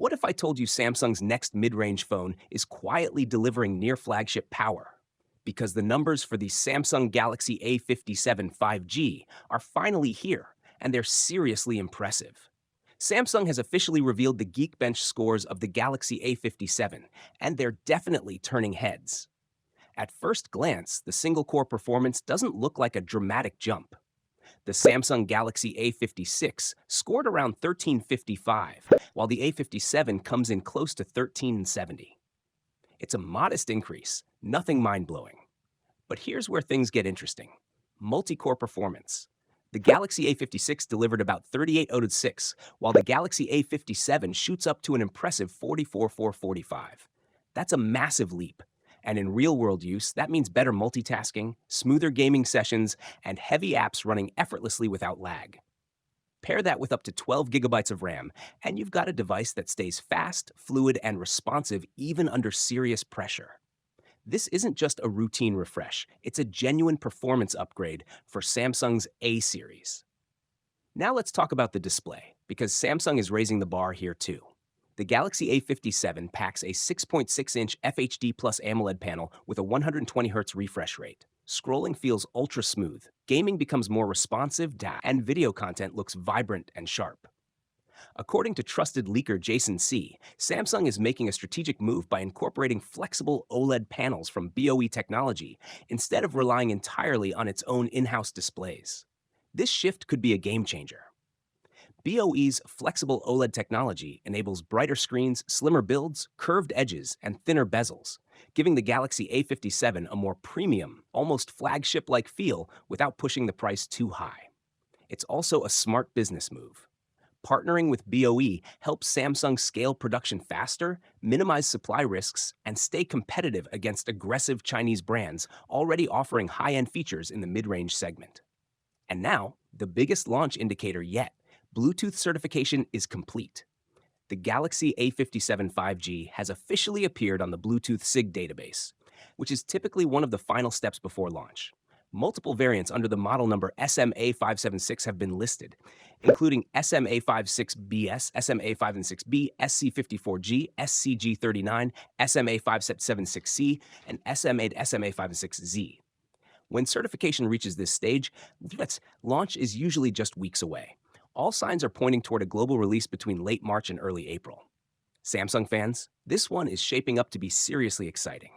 What if I told you Samsung's next mid-range phone is quietly delivering near-flagship power? Because the numbers for the Samsung Galaxy A57 5G are finally here, and they're seriously impressive. Samsung has officially revealed the Geekbench scores of the Galaxy A57, and they're definitely turning heads. At first glance, the single-core performance doesn't look like a dramatic jump. The Samsung Galaxy A56 scored around 1355, while the A57 comes in close to 1370. It's a modest increase, nothing mind-blowing. But here's where things get interesting. Multi-core performance. The Galaxy A56 delivered about 3806, while the Galaxy A57 shoots up to an impressive 44445. That's a massive leap. And in real-world use, that means better multitasking, smoother gaming sessions, and heavy apps running effortlessly without lag. Pair that with up to 12 gigabytes of RAM, and you've got a device that stays fast, fluid, and responsive even under serious pressure. This isn't just a routine refresh, it's a genuine performance upgrade for Samsung's A series. Now let's talk about the display, because Samsung is raising the bar here too. The Galaxy A57 packs a 6.6-inch FHD Plus AMOLED panel with a 120Hz refresh rate. Scrolling feels ultra smooth, gaming becomes more responsive, and video content looks vibrant and sharp. According to trusted leaker Jason C., Samsung is making a strategic move by incorporating flexible OLED panels from BOE technology instead of relying entirely on its own in-house displays. This shift could be a game changer. BOE's flexible OLED technology enables brighter screens, slimmer builds, curved edges, and thinner bezels, giving the Galaxy A57 a more premium, almost flagship-like feel without pushing the price too high. It's also a smart business move. Partnering with BOE helps Samsung scale production faster, minimize supply risks, and stay competitive against aggressive Chinese brands already offering high-end features in the mid-range segment. And now, the biggest launch indicator yet, Bluetooth certification is complete. The Galaxy A57 5G has officially appeared on the Bluetooth SIG database, which is typically one of the final steps before launch. Multiple variants under the model number SMA576 have been listed, including SMA56BS, SMA56B, SC54G, SCG39, SMA576C, and SMA56Z. When certification reaches this stage, launch is usually just weeks away. All signs are pointing toward a global release between late March and early April. Samsung fans, this one is shaping up to be seriously exciting.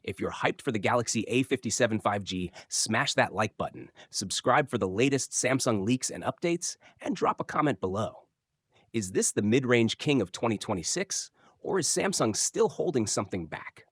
If you're hyped for the Galaxy A57 5G, smash that like button, subscribe for the latest Samsung leaks and updates, and drop a comment below. Is this the mid-range king of 2026, or is Samsung still holding something back?